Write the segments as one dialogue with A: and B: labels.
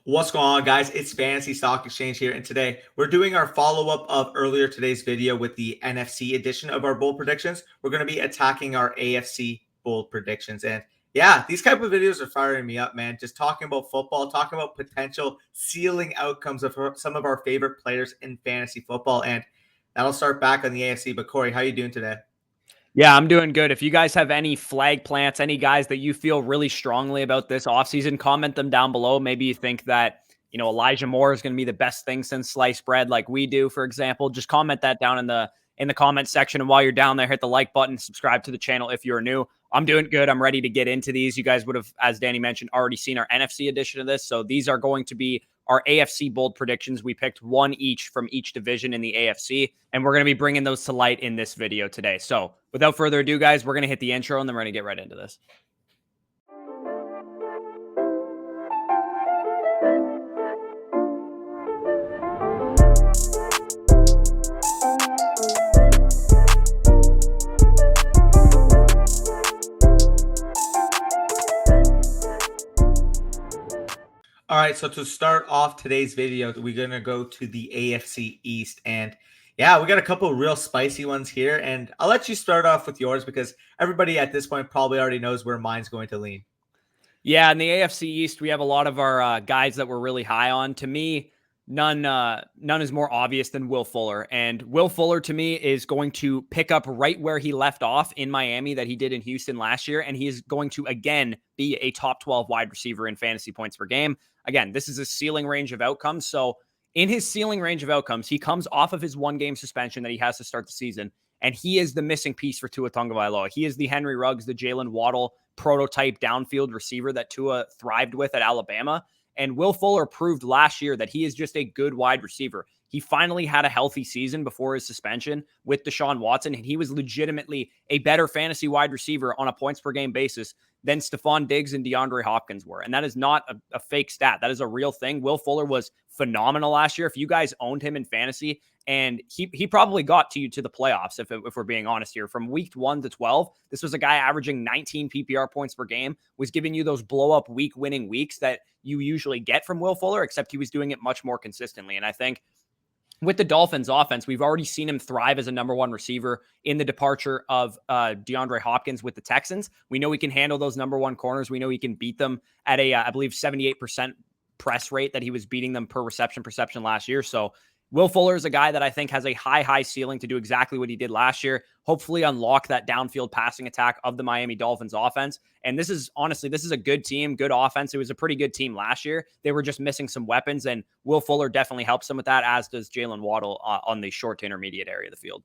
A: What's going on, guys? It's Fantasy Stock Exchange here, and today we're doing our follow-up of earlier today's video with the NFC edition of our bold predictions. We're going to be attacking our AFC bold predictions, and yeah, these type of videos are firing me up, man. Just talking about football, talking about potential ceiling outcomes of some of our favorite players in fantasy football, and that'll start back on the AFC. But Corey, how you doing today?
B: Yeah, I'm doing good. If you guys have any flag plants, any guys that you feel really strongly about this offseason, comment them down below. Maybe you think that, Elijah Moore is going to be the best thing since sliced bread like we do, for example. Just comment that down in the comment section. And while you're down there, hit the like button, subscribe to the channel if you're new. I'm doing good. I'm ready to get into these. You guys would have, as Danny mentioned, already seen our NFC edition of this. So these are going to be our AFC bold predictions. We picked one each from each division in the AFC, and we're going to be bringing those to light in this video today. So without further ado, guys, we're going to hit the intro, and then we're going to get right into this.
A: All right, so to start off today's video, we're going to go to the AFC East. And yeah, we got a couple of real spicy ones here. And I'll let you start off with yours because everybody at this point probably already knows where mine's going to lean.
B: Yeah, in the AFC East, we have a lot of our guys that we're really high on. To me, none is more obvious than Will Fuller. And Will Fuller, to me, is going to pick up right where he left off in Miami that he did in Houston last year. And he is going to, again, be a top 12 wide receiver in fantasy points per game. Again, this is a ceiling range of outcomes. So in his ceiling range of outcomes, he comes off of his one-game suspension that he has to start the season. And he is the missing piece for Tua Tagovailoa. He is the Henry Ruggs, the Jalen Waddle prototype downfield receiver that Tua thrived with at Alabama. And Will Fuller proved last year that he is just a good wide receiver. He finally had a healthy season before his suspension with Deshaun Watson, and he was legitimately a better fantasy wide receiver on a points per game basis than Stephon Diggs and DeAndre Hopkins were. And that is not a fake stat. That is a real thing. Will Fuller was phenomenal last year. If you guys owned him in fantasy, and he probably got to you to the playoffs, if we're being honest here. From week 1 to 12, this was a guy averaging 19 PPR points per game, was giving you those blow-up week-winning weeks that you usually get from Will Fuller, except he was doing it much more consistently. And I think with the Dolphins offense, we've already seen him thrive as a number one receiver in the departure of DeAndre Hopkins with the Texans. We know he can handle those number one corners. We know he can beat them at I believe, 78% press rate that he was beating them per reception perception last year. So Will Fuller is a guy that I think has a high ceiling to do exactly what he did last year, hopefully unlock that downfield passing attack of the Miami Dolphins offense. And this is a good team, good offense. It was a pretty good team last year. They were just missing some weapons, and Will Fuller definitely helps them with that, as does Jalen Waddle on the short to intermediate area of the field.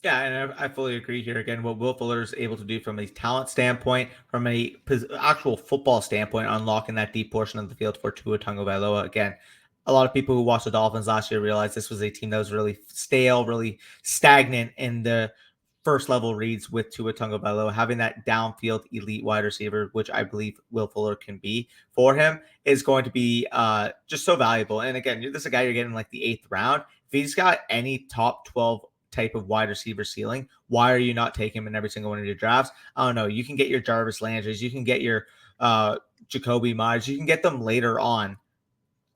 A: Yeah, and I fully agree here. Again, what Will Fuller is able to do from a talent standpoint, from a actual football standpoint, unlocking that deep portion of the field for Tua Tagovailoa. Again, a lot of people who watched the Dolphins last year realized this was a team that was really stale, really stagnant in the first level reads with Tua Tagovailoa. Having that downfield elite wide receiver, which I believe Will Fuller can be for him, is going to be just so valuable. And again, this is a guy you're getting like the 8th round. If he's got any top 12 type of wide receiver ceiling, why are you not taking him in every single one of your drafts? I don't know. You can get your Jarvis Landrys, you can get your Jacoby Myers, you can get them later on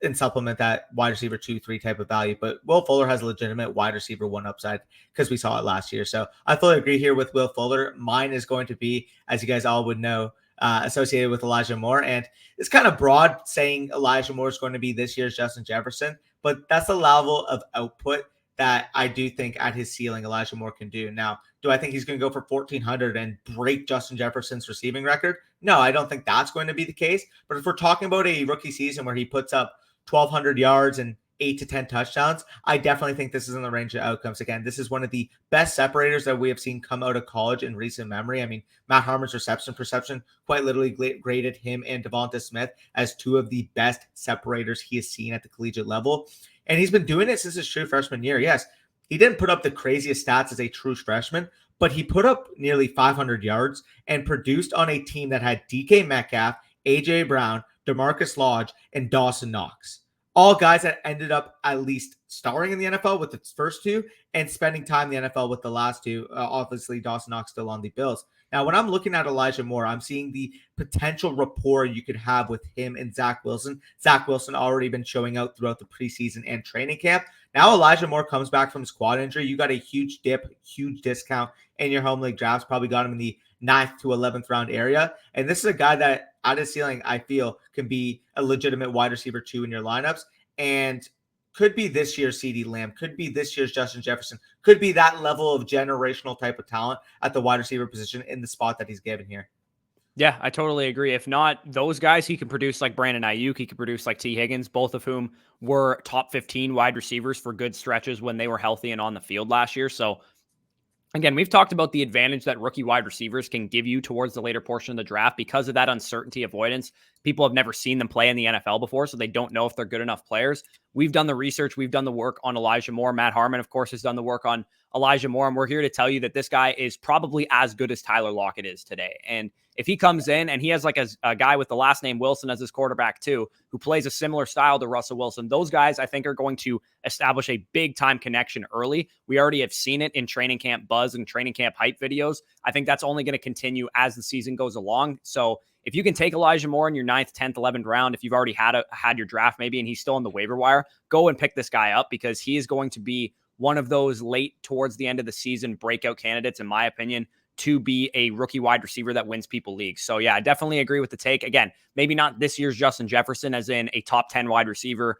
A: and supplement that wide receiver 2-3 type of value. But Will Fuller has a legitimate wide receiver 1 upside because we saw it last year. So I fully agree here with Will Fuller. Mine is going to be, as you guys all would know, associated with Elijah Moore. And it's kind of broad saying Elijah Moore is going to be this year's Justin Jefferson, but that's the level of output that I do think at his ceiling Elijah Moore can do. Now, do I think he's going to go for 1,400 and break Justin Jefferson's receiving record? No, I don't think that's going to be the case. But if we're talking about a rookie season where he puts up 1,200 yards and 8 to 10 touchdowns, I definitely think this is in the range of outcomes. Again, this is one of the best separators that we have seen come out of college in recent memory. I mean, Matt Harmon's reception perception quite literally graded him and Devonta Smith as 2 of the best separators he has seen at the collegiate level. And he's been doing it since his true freshman year. Yes, he didn't put up the craziest stats as a true freshman, but he put up nearly 500 yards and produced on a team that had DK Metcalf, A.J. Brown, DeMarcus Lodge, and Dawson Knox. All guys that ended up at least starring in the NFL with the first 2 and spending time in the NFL with the last 2. Obviously, Dawson Knox still on the Bills. Now, when I'm looking at Elijah Moore, I'm seeing the potential rapport you could have with him and Zach Wilson. Zach Wilson already been showing out throughout the preseason and training camp. Now Elijah Moore comes back from his quad injury. You got a huge dip, huge discount in your home league drafts. Probably got him in the 9th to 11th round area. And this is a guy that at his ceiling, I feel, can be a legitimate wide receiver 2 in your lineups. And could be this year's CeeDee Lamb, could be this year's Justin Jefferson, could be that level of generational type of talent at the wide receiver position in the spot that he's given here.
B: Yeah, I totally agree. If not those guys, he can produce like Brandon Ayuk. He could produce like T. Higgins, both of whom were top 15 wide receivers for good stretches when they were healthy and on the field last year. So again, we've talked about the advantage that rookie wide receivers can give you towards the later portion of the draft because of that uncertainty avoidance. People have never seen them play in the NFL before, so they don't know if they're good enough players. We've done the research. We've done the work on Elijah Moore. Matt Harmon, of course, has done the work on Elijah Moore, and we're here to tell you that this guy is probably as good as Tyler Lockett is today. And if he comes in and he has like a guy with the last name Wilson as his quarterback too, who plays a similar style to Russell Wilson, those guys I think are going to establish a big time connection early. We already have seen it in training camp buzz and training camp hype videos. I think that's only going to continue as the season goes along. So if you can take Elijah Moore in your 9th, 10th, 11th round, if you've already had your draft maybe and he's still on the waiver wire, go and pick this guy up because he is going to be one of those late towards the end of the season breakout candidates, in my opinion, to be a rookie wide receiver that wins people leagues. So yeah, I definitely agree with the take. Again, maybe not this year's Justin Jefferson as in a top 10 wide receiver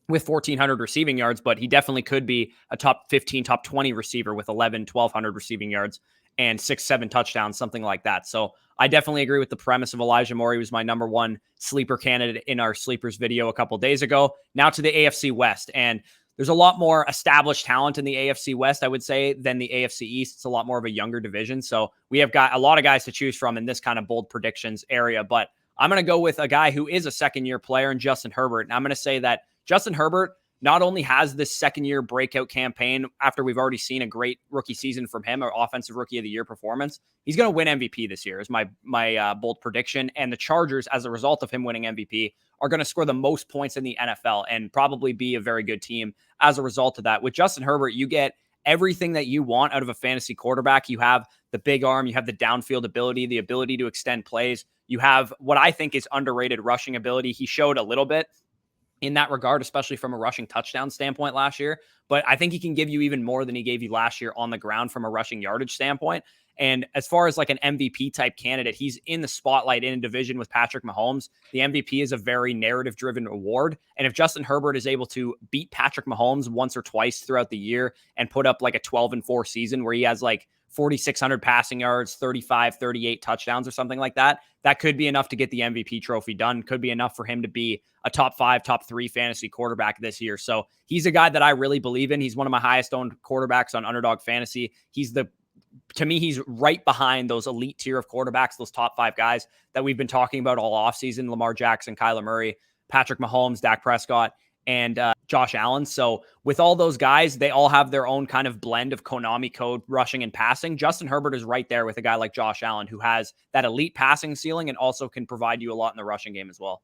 B: with 1,400 receiving yards, but he definitely could be a top 15, top 20 receiver with 1,200 receiving yards and 6-7 touchdowns, something like that. So I definitely agree with the premise of Elijah Moore. He was my number one sleeper candidate in our sleepers video a couple days ago. Now to the AFC West. And there's a lot more established talent in the AFC West, I would say, than the AFC East. It's a lot more of a younger division. So we have got a lot of guys to choose from in this kind of bold predictions area. But I'm going to go with a guy who is a second-year player in Justin Herbert. And I'm going to say that Justin Herbert not only has this second-year breakout campaign after we've already seen a great rookie season from him, or offensive rookie of the year performance, he's going to win MVP this year is my bold prediction. And the Chargers, as a result of him winning MVP, are going to score the most points in the NFL and probably be a very good team as a result of that. With Justin Herbert, you get everything that you want out of a fantasy quarterback. You have the big arm, you have the downfield ability, the ability to extend plays. You have what I think is underrated rushing ability. He showed a little bit in that regard, especially from a rushing touchdown standpoint last year. But I think he can give you even more than he gave you last year on the ground from a rushing yardage standpoint. And as far as like an MVP type candidate, he's in the spotlight in a division with Patrick Mahomes. The MVP is a very narrative driven award. And if Justin Herbert is able to beat Patrick Mahomes once or twice throughout the year and put up like a 12-4 season where he has like 4,600 passing yards, 35, 38 touchdowns or something like that, that could be enough to get the MVP trophy done. Could be enough for him to be a top 5, top 3 fantasy quarterback this year. So he's a guy that I really believe in. He's one of my highest owned quarterbacks on Underdog Fantasy. To me, he's right behind those elite tier of quarterbacks, those top 5 guys that we've been talking about all offseason: Lamar Jackson, Kyler Murray, Patrick Mahomes, Dak Prescott, and Josh Allen. So with all those guys, they all have their own kind of blend of Konami code rushing and passing. Justin Herbert is right there with a guy like Josh Allen, who has that elite passing ceiling and also can provide you a lot in the rushing game as well.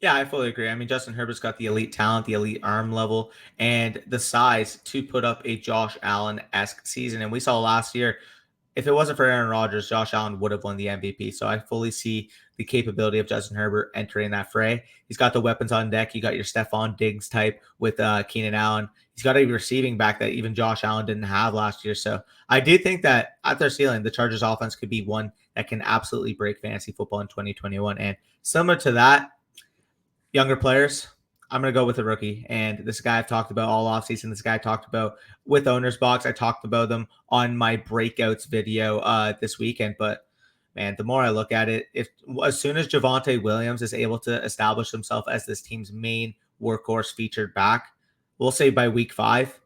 A: Yeah, I fully agree. I mean, Justin Herbert's got the elite talent, the elite arm level, and the size to put up a Josh Allen-esque season. And we saw last year, if it wasn't for Aaron Rodgers, Josh Allen would have won the MVP. So I fully see the capability of Justin Herbert entering that fray. He's got the weapons on deck. You got your Stephon Diggs type with Keenan Allen. He's got a receiving back that even Josh Allen didn't have last year. So I do think that at their ceiling, the Chargers offense could be one that can absolutely break fantasy football in 2021. And similar to that, younger players, I'm going to go with a rookie. And this guy I've talked about all offseason. This guy I talked about with Owner's Box. I talked about them on my breakouts video this weekend. But, man, the more I look at it, as soon as Javonte Williams is able to establish himself as this team's main workhorse featured back, we'll say by week 5,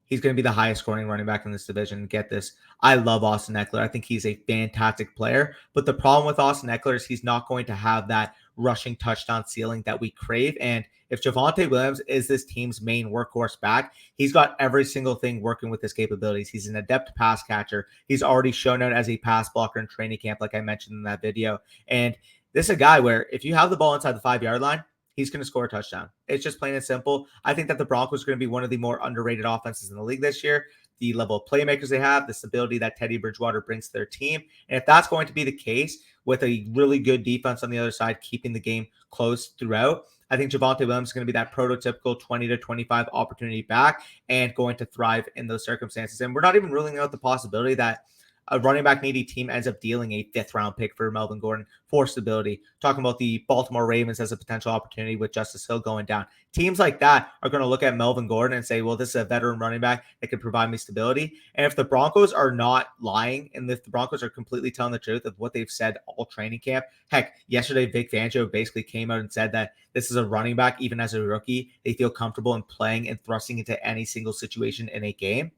A: he's going to be the highest scoring running back in this division. Get this. I love Austin Eckler. I think he's a fantastic player. But the problem with Austin Eckler is he's not going to have that rushing touchdown ceiling that we crave. And if Javonte Williams is this team's main workhorse back, he's got every single thing working with his capabilities. He's an adept pass catcher. He's already shown out as a pass blocker in training camp, like I mentioned in that video. And this is a guy where if you have the ball inside the 5-yard line, he's going to score a touchdown. It's just plain and simple. I think that the Broncos are going to be one of the more underrated offenses in the league this year. the level of playmakers they have, the stability that Teddy Bridgewater brings to their team. And if that's going to be the case with a really good defense on the other side, keeping the game close throughout, I think Javonte Williams is going to be that prototypical 20 to 25 opportunity back and going to thrive in those circumstances. And we're not even ruling out the possibility that a running back needy team ends up dealing a 5th round pick for Melvin Gordon for stability. Talking about the Baltimore Ravens as a potential opportunity with Justice Hill going down. Teams like that are going to look at Melvin Gordon and say, well, this is a veteran running back that can provide me stability. And if the Broncos are not lying, and if the Broncos are completely telling the truth of what they've said all training camp, heck, yesterday Vic Fangio basically came out and said that this is a running back, even as a rookie, they feel comfortable in playing and thrusting into any single situation in a game.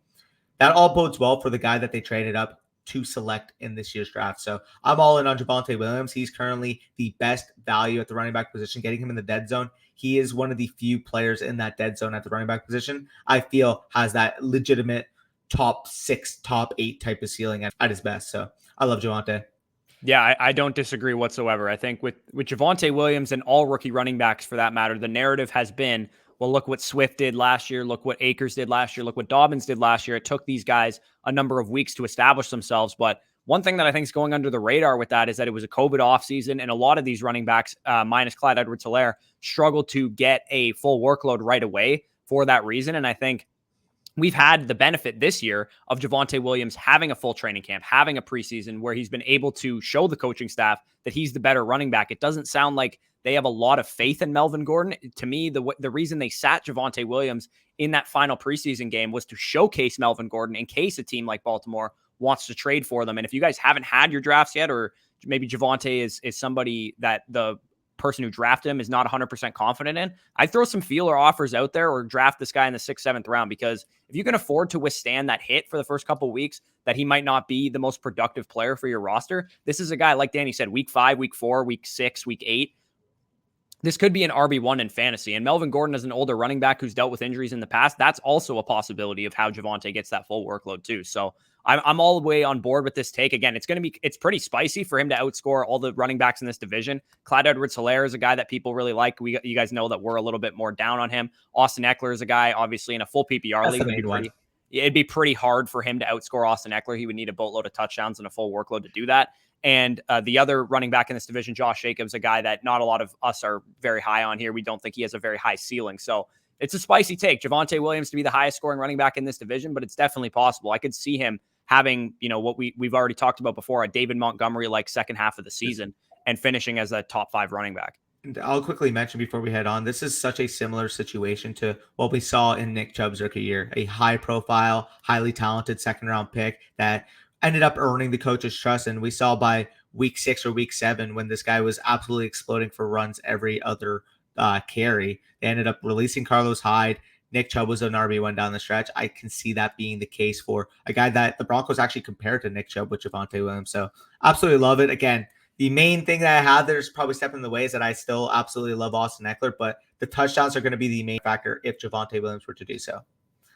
A: That all bodes well for the guy that they traded up to select in this year's draft. So I'm all in on Javonte Williams. He's currently the best value at the running back position, getting him in the dead zone. He is one of the few players in that dead zone at the running back position I feel has that legitimate top 6, top 8 type of ceiling at his best. So I love Javonte.
B: Yeah, I don't disagree whatsoever. I think with Javonte Williams and all rookie running backs for that matter, the narrative has been, well, look what Swift did last year. Look what Akers did last year. Look what Dobbins did last year. It took these guys a number of weeks to establish themselves. But one thing that I think is going under the radar with that is that it was a COVID offseason, and a lot of these running backs, minus Clyde Edwards-Helaire, struggled to get a full workload right away for that reason. And I think we've had the benefit this year of Javonte Williams having a full training camp, having a preseason where he's been able to show the coaching staff that he's the better running back. It doesn't sound like they have a lot of faith in Melvin Gordon. To me, the reason they sat Javonte Williams in that final preseason game was to showcase Melvin Gordon in case a team like Baltimore wants to trade for them. And if you guys haven't had your drafts yet, or maybe Javonte is somebody that the person who drafted him is not 100% confident in, I'd throw some feeler offers out there or draft this guy in the 6th, 7th round, because if you can afford to withstand that hit for the first couple of weeks, that he might not be the most productive player for your roster, this is a guy, like Danny said, week 5, week 4, week 6, week 8, this could be an RB1 in fantasy. And Melvin Gordon is an older running back who's dealt with injuries in the past. That's also a possibility of how Javonte gets that full workload too. So I'm all the way on board with this take. Again, it's pretty spicy for him to outscore all the running backs in this division. Clyde Edwards-Helaire is a guy that people really like. You guys know that we're a little bit more down on him. Austin Eckler is a guy, obviously, in a full PPR league. It'd be pretty hard for him to outscore Austin Eckler. He would need a boatload of touchdowns and a full workload to do that. And the other running back in this division, Josh Jacobs, a guy that not a lot of us are very high on here. We don't think he has a very high ceiling. So it's a spicy take. Javonte Williams to be the highest scoring running back in this division, but it's definitely possible. I could see him having, what we've already talked about before, a David Montgomery-like second half of the season and finishing as a top 5 running back.
A: And I'll quickly mention before we head on, this is such a similar situation to what we saw in Nick Chubb's rookie year, a high profile, highly talented 2nd round pick that ended up earning the coach's trust. And we saw by week 6 or week 7, when this guy was absolutely exploding for runs every other carry, they ended up releasing Carlos Hyde. Nick Chubb was an RB1 down the stretch. I can see that being the case for a guy that the Broncos actually compared to Nick Chubb with Javonte Williams. So absolutely love it. Again, the main thing that I have there's probably stepping in the way is that I still absolutely love Austin Eckler, but the touchdowns are going to be the main factor if Javonte Williams were to do so.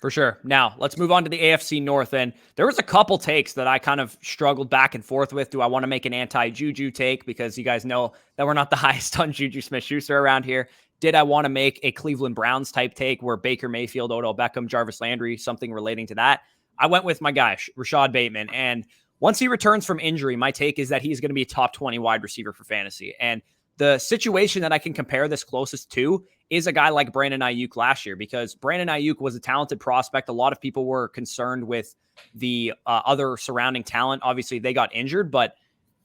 B: For sure. Now, let's move on to the AFC North. And there was a couple takes that I kind of struggled back and forth with. Do I want to make an anti-Juju take? Because you guys know that we're not the highest on Juju Smith-Schuster around here. Did I want to make a Cleveland Browns type take where Baker Mayfield, Odell Beckham, Jarvis Landry, something relating to that? I went with my guy, Rashad Bateman. And once he returns from injury, my take is that he's going to be a top 20 wide receiver for fantasy. And the situation that I can compare this closest to is a guy like Brandon Ayuk last year, because Brandon Ayuk was a talented prospect. A lot of people were concerned with the other surrounding talent. Obviously, they got injured, but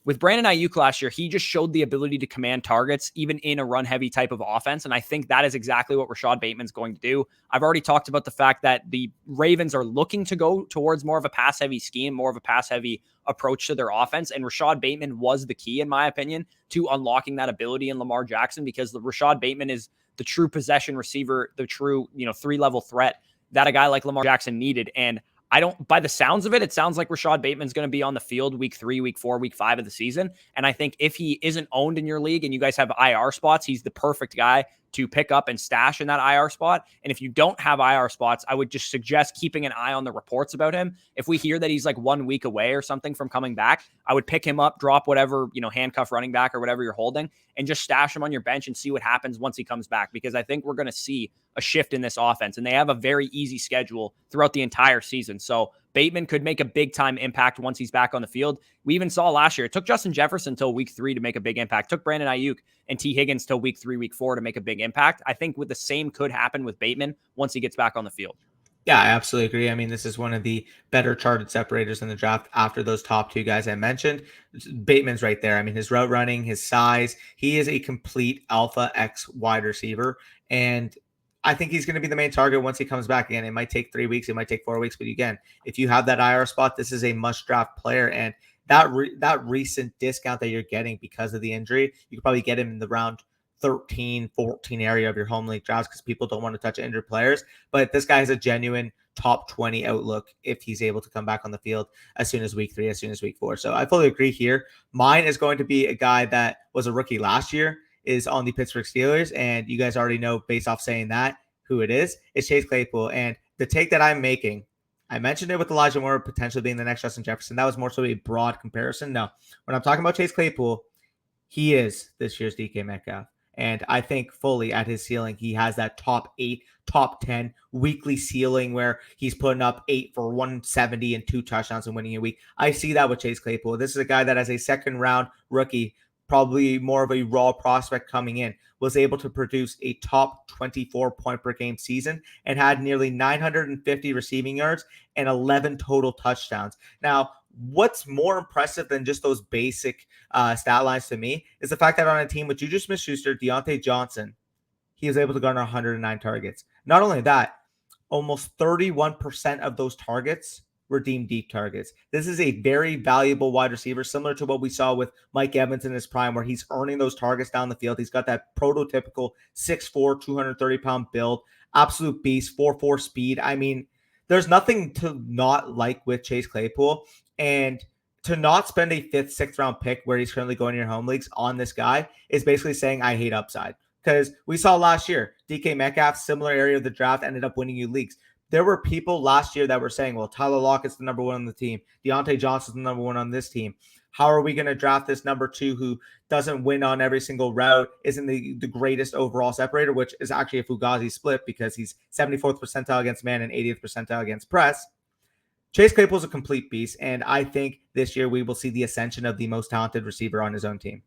B: with Brandon Ayuk last year, he just showed the ability to command targets, even in a run-heavy type of offense. And I think that is exactly what Rashad Bateman's going to do. I've already talked about the fact that the Ravens are looking to go towards more of a pass-heavy scheme, more of a pass-heavy approach to their offense. And Rashad Bateman was the key, in my opinion, to unlocking that ability in Lamar Jackson, because the Rashad Bateman is the true possession receiver, the true, 3-level threat that a guy like Lamar Jackson needed. And by the sounds of it, it sounds like Rashad Bateman's going to be on the field week 3, week 4, week 5 of the season. And I think if he isn't owned in your league and you guys have IR spots, he's the perfect guy to pick up and stash in that IR spot. And if you don't have IR spots, I would just suggest keeping an eye on the reports about him. If we hear that he's like 1 week away or something from coming back, I would pick him up, drop whatever, handcuff running back or whatever you're holding, and just stash him on your bench and see what happens once he comes back. Because I think we're going to see a shift in this offense. And they have a very easy schedule throughout the entire season. So Bateman could make a big time impact once he's back on the field. We even saw last year, it took Justin Jefferson until week 3 to make a big impact. It took Brandon Ayuk and T. Higgins till week 3, week 4 to make a big impact. I think with the same could happen with Bateman once he gets back on the field.
A: Yeah, I absolutely agree. I mean, this is one of the better charted separators in the draft after those top 2 guys I mentioned. Bateman's right there. I mean, his route running, his size, he is a complete alpha X wide receiver. And I think he's going to be the main target once he comes back. Again, it might take 3 weeks, it might take 4 weeks. But again, if you have that IR spot, this is a must draft player. And that recent discount that you're getting because of the injury, you could probably get him in the round 13, 14 area of your home league drafts because people don't want to touch injured players. But this guy has a genuine top 20 outlook if he's able to come back on the field as soon as week 3, as soon as week 4. So I fully agree here. Mine is going to be a guy that was a rookie last year, is on the Pittsburgh Steelers. And you guys already know, based off saying that, who it is. It's Chase Claypool. And the take that I'm making, I mentioned it with Elijah Moore potentially being the next Justin Jefferson. That was more so a broad comparison. No, when I'm talking about Chase Claypool, he is this year's DK Metcalf. And I think fully at his ceiling, he has that top 8, top 10 weekly ceiling where he's putting up 8 for 170 and 2 touchdowns and winning a week. I see that with Chase Claypool. This is a guy that as a second round rookie, probably more of a raw prospect coming in, was able to produce a top 24 point per game season and had nearly 950 receiving yards and 11 total touchdowns. Now, what's more impressive than just those basic stat lines to me is the fact that on a team with Juju Smith-Schuster, Deontay Johnson, he was able to garner 109 targets. Not only that, almost 31% of those targets were deemed deep targets. This is a very valuable wide receiver, similar to what we saw with Mike Evans in his prime, where he's earning those targets down the field. He's got that prototypical 6'4", 230-pound build, absolute beast, 4.4 speed. I mean, there's nothing to not like with Chase Claypool. And to not spend a 5th, 6th round pick where he's currently going in your home leagues on this guy is basically saying I hate upside. Because we saw last year, DK Metcalf, similar area of the draft, ended up winning you leagues. There were people last year that were saying, well, Tyler Lockett's the number 1 on the team. Deontay Johnson's the number 1 on this team. How are we going to draft this number 2 who doesn't win on every single route, isn't the greatest overall separator, which is actually a Fugazi split because he's 74th percentile against man and 80th percentile against press. Chase Claypool's a complete beast, and I think this year we will see the ascension of the most talented receiver on his own team.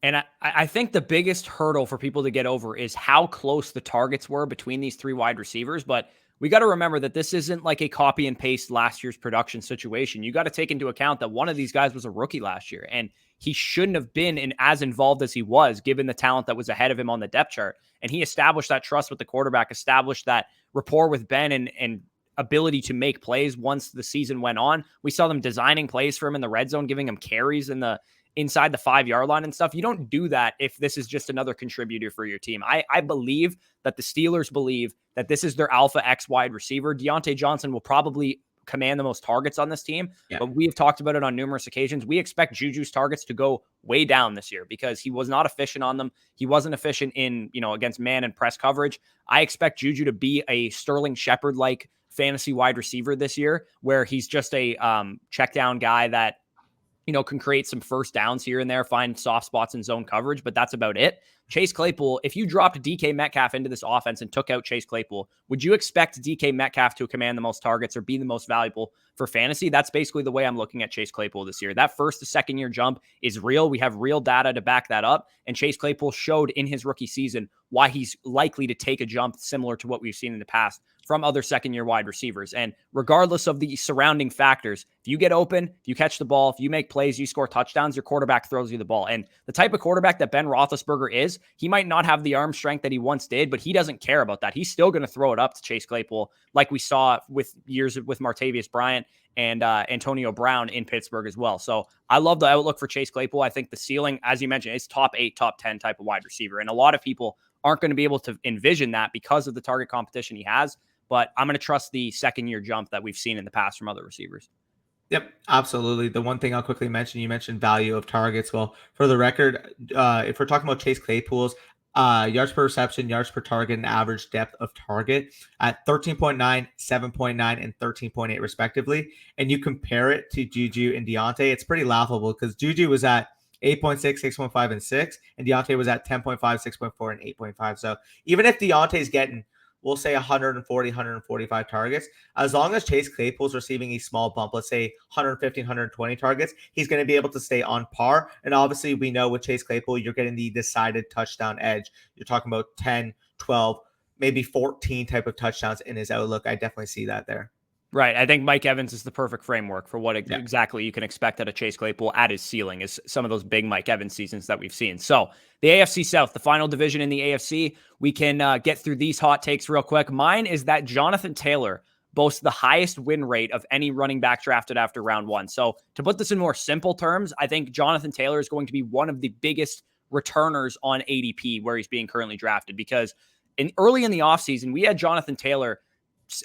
B: And I think the biggest hurdle for people to get over is how close the targets were between these 3 wide receivers. But we got to remember that this isn't like a copy and paste last year's production situation. You got to take into account that one of these guys was a rookie last year, and he shouldn't have been as involved as he was, given the talent that was ahead of him on the depth chart. And he established that trust with the quarterback, established that rapport with Ben, and ability to make plays once the season went on. We saw them designing plays for him in the red zone, giving him carries in the inside the 5-yard line and stuff. You don't do that if this is just another contributor for your team. I believe that the Steelers believe that this is their alpha X wide receiver. Deontay Johnson will probably command the most targets on this team, but we have talked about it on numerous occasions. We expect Juju's targets to go way down this year because he was not efficient on them. He wasn't efficient in, against man and press coverage. I expect Juju to be a Sterling Shepard-like fantasy wide receiver this year, where he's just a check down guy that, can create some first downs here and there, find soft spots in zone coverage, but that's about it. Chase Claypool, if you dropped DK Metcalf into this offense and took out Chase Claypool, would you expect DK Metcalf to command the most targets or be the most valuable for fantasy? That's basically the way I'm looking at Chase Claypool this year. That first to second year jump is real. We have real data to back that up. And Chase Claypool showed in his rookie season why he's likely to take a jump similar to what we've seen in the past from other second-year wide receivers. And regardless of the surrounding factors, if you get open, if you catch the ball, if you make plays, you score touchdowns, your quarterback throws you the ball. And the type of quarterback that Ben Roethlisberger is, he might not have the arm strength that he once did, but he doesn't care about that. He's still going to throw it up to Chase Claypool like we saw with years with Martavius Bryant and Antonio Brown in Pittsburgh as well. So I love the outlook for Chase Claypool. I think the ceiling, as you mentioned, is top 8, top 10 type of wide receiver. And a lot of people aren't going to be able to envision that because of the target competition he has. But I'm going to trust the second-year jump that we've seen in the past from other receivers.
A: Yep, absolutely. The one thing I'll quickly mention, you mentioned value of targets. Well, for the record, if we're talking about Chase Claypool's yards per reception, yards per target, and average depth of target at 13.9, 7.9, and 13.8 respectively, and you compare it to Juju and Deontay, it's pretty laughable because Juju was at 8.6, 6.5, and 6. And Deontay was at 10.5, 6.4, and 8.5. So even if Deontay's getting, we'll say 140, 145 targets, as long as Chase Claypool's receiving a small bump, let's say 150, 120 targets, he's going to be able to stay on par. And obviously, we know with Chase Claypool, you're getting the decided touchdown edge. You're talking about 10, 12, maybe 14 type of touchdowns in his outlook. I definitely see that there.
B: Right. I think Mike Evans is the perfect framework for what exactly you can expect out of Chase Claypool at his ceiling, is some of those big Mike Evans seasons that we've seen. So the AFC South, the final division in the AFC, we can get through these hot takes real quick. Mine is that Jonathan Taylor boasts the highest win rate of any running back drafted after round one. So to put this in more simple terms, I think Jonathan Taylor is going to be one of the biggest returners on ADP where he's being currently drafted, because early in the offseason, we had Jonathan Taylor,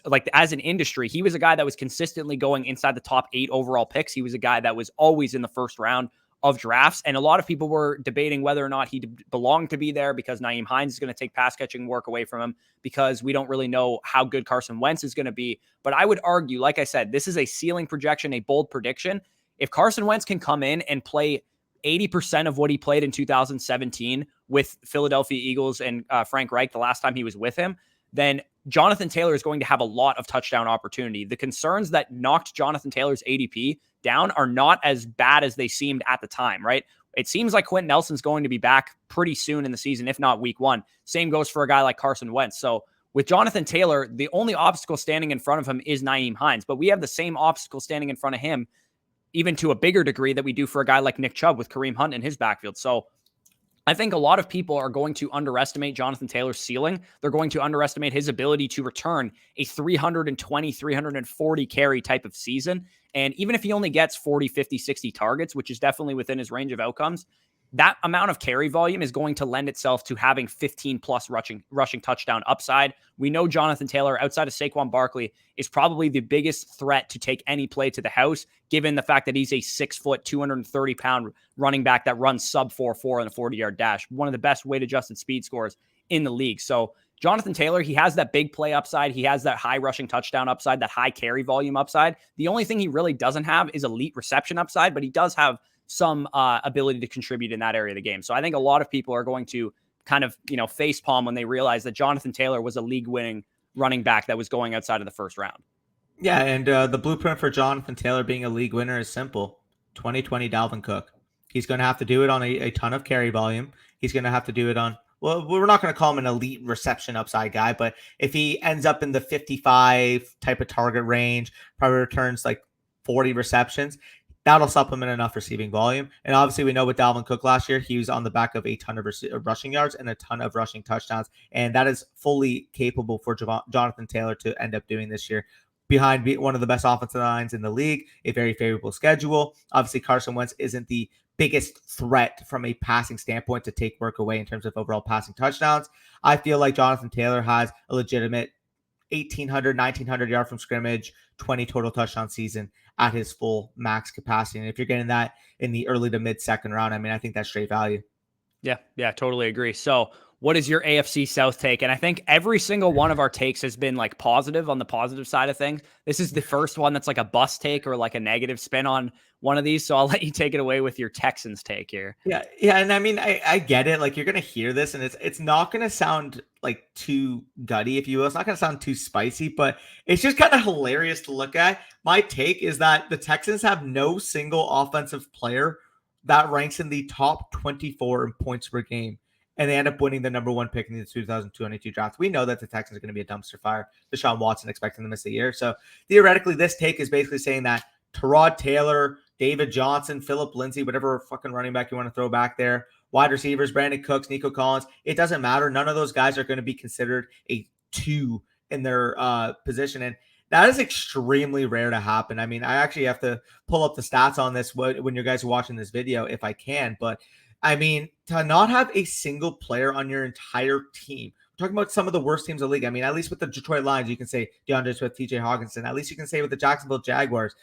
B: like as an industry, he was a guy that was consistently going inside the top 8 overall picks. He was a guy that was always in the first round of drafts. And a lot of people were debating whether or not he belonged to be there, because Nyheim Hines is going to take pass catching work away from him, because we don't really know how good Carson Wentz is going to be. But I would argue, like I said, this is a ceiling projection, a bold prediction. If Carson Wentz can come in and play 80% of what he played in 2017 with Philadelphia Eagles and Frank Reich the last time he was with him, then Jonathan Taylor is going to have a lot of touchdown opportunity. The concerns that knocked Jonathan Taylor's ADP down are not as bad as they seemed at the time, right? It seems like Quentin Nelson's going to be back pretty soon in the season, if not week 1. Same goes for a guy like Carson Wentz. So with Jonathan Taylor, the only obstacle standing in front of him is Nyheim Hines, but we have the same obstacle standing in front of him, even to a bigger degree, that we do for a guy like Nick Chubb with Kareem Hunt in his backfield. So I think a lot of people are going to underestimate Jonathan Taylor's ceiling. They're going to underestimate his ability to return a 320, 340 carry type of season. And even if he only gets 40, 50, 60 targets, which is definitely within his range of outcomes, that amount of carry volume is going to lend itself to having 15 plus rushing touchdown upside. We know Jonathan Taylor, outside of Saquon Barkley, is probably the biggest threat to take any play to the house, given the fact that he's a 6 foot, 230 pound running back that runs sub 4.4 in a 40-yard dash. One of the best weight adjusted speed scores in the league. So Jonathan Taylor, he has that big play upside. He has that high rushing touchdown upside, that high carry volume upside. The only thing he really doesn't have is elite reception upside, but he does have some ability to contribute in that area of the game. So I think a lot of people are going to kind of, facepalm when they realize that Jonathan Taylor was a league-winning running back that was going outside of the first round.
A: Yeah, and the blueprint for Jonathan Taylor being a league winner is simple. 2020 Dalvin Cook. He's going to have to do it on a ton of carry volume. He's going to have to do it on, well, we're not going to call him an elite reception upside guy, but if he ends up in the 55 type of target range, probably returns like 40 receptions, that'll supplement enough receiving volume. And obviously, we know with Dalvin Cook last year, he was on the back of a ton of rushing yards and a ton of rushing touchdowns. And that is fully capable for Jonathan Taylor to end up doing this year, behind one of the best offensive lines in the league, a very favorable schedule. Obviously, Carson Wentz isn't the biggest threat from a passing standpoint to take work away in terms of overall passing touchdowns. I feel like Jonathan Taylor has a legitimate 1,800, 1,900 yard from scrimmage, 20 total touchdown season at his full max capacity. And if you're getting that in the early to mid second round, I mean, I think that's straight value.
B: Yeah, totally agree. So what is your AFC South take? And I think every single one of our takes has been like positive on the positive side of things. This is the first one that's like a bust take or like a negative spin on one of these. So I'll let you take it away with your Texans take here.
A: Yeah. And I mean, I get it. Like, you're going to hear this and it's not going to sound like too gutty, if you will. It's not going to sound too spicy, but it's just kind of hilarious to look at. My take is that the Texans have no single offensive player that ranks in the top 24 in points per game, and they end up winning the number 1 pick in the 2022 draft. We know that the Texans are going to be a dumpster fire. Deshaun Watson expecting them to miss a year. So theoretically, this take is basically saying that Tyrod Taylor, David Johnson, Phillip Lindsay, whatever fucking running back you want to throw back there, wide receivers, Brandon Cooks, Nico Collins, it doesn't matter. None of those guys are going to be considered a 2 in their position. And that is extremely rare to happen. I mean, I actually have to pull up the stats on this when you guys are watching this video, if I can. But I mean, to not have a single player on your entire team, we're talking about some of the worst teams in the league. I mean, at least with the Detroit Lions, you can say DeAndre Swift, TJ Hawkinson. At least you can say with the Jacksonville Jaguars,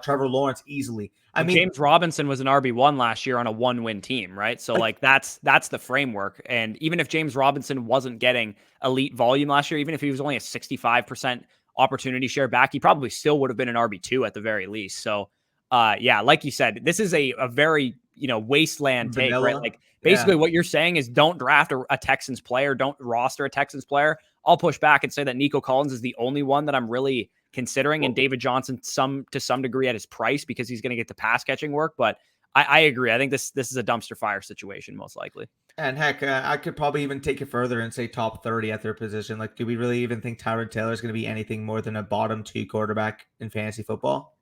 A: Trevor Lawrence easily. I mean,
B: James Robinson was an RB1 last year on a 1-win team, right? So like that's the framework. And even if James Robinson wasn't getting elite volume last year, even if he was only a 65% opportunity share back, he probably still would have been an RB2 at the very least. So yeah, like you said, this is a very wasteland take, right?
A: Vanilla.
B: Like
A: Yeah.
B: basically what you're saying is don't draft a Texans player, don't roster a Texans player. I'll push back and say that Nico Collins is the only one that I'm really considering, and David Johnson to some degree at his price because he's going to get the pass catching work. But I agree. I think this is a dumpster fire situation most likely.
A: And heck, I could probably even take it further and say top 30 at their position. Like, do we really even think Tyrod Taylor is going to be anything more than a bottom 2 quarterback in fantasy football?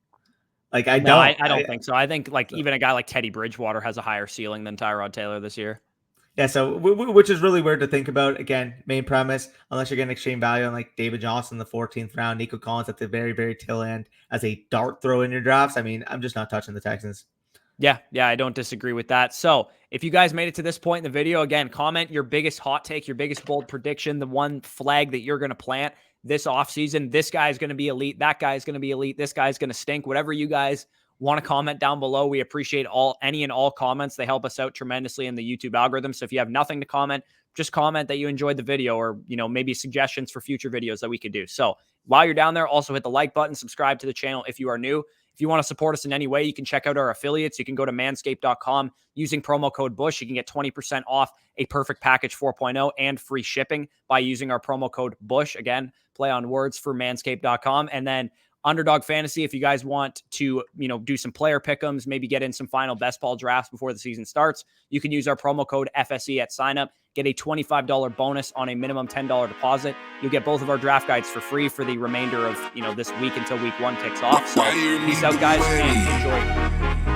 A: Like, I
B: No,
A: don't.
B: I don't think so. I think like even a guy like Teddy Bridgewater has a higher ceiling than Tyrod Taylor this year.
A: Yeah, so which is really weird to think about. Again, main premise, unless you're getting extreme value on like David Johnson in the 14th round, Nico Collins at the very, very tail end as a dart throw in your drafts. I mean, I'm just not touching the Texans.
B: Yeah, I don't disagree with that. So if you guys made it to this point in the video, again, comment your biggest hot take, your biggest bold prediction, the one flag that you're going to plant this offseason. This guy's going to be elite. That guy's going to be elite. This guy's going to stink. Whatever you guys want to comment down below. We appreciate any and all comments. They help us out tremendously in the YouTube algorithm. So if you have nothing to comment, just comment that you enjoyed the video or, maybe suggestions for future videos that we could do. So while you're down there, also hit the like button, subscribe to the channel if you are new. If you want to support us in any way, you can check out our affiliates. You can go to manscaped.com using promo code BUSH. You can get 20% off a Perfect Package 4.0 and free shipping by using our promo code BUSH. Again, play on words for manscaped.com. And then Underdog Fantasy, if you guys want to, do some player pick'ems, maybe get in some final best ball drafts before the season starts, you can use our promo code FSE at sign up. Get a $25 bonus on a minimum $10 deposit. You'll get both of our draft guides for free for the remainder of, this week until week 1 kicks off. So peace out, guys, and enjoy.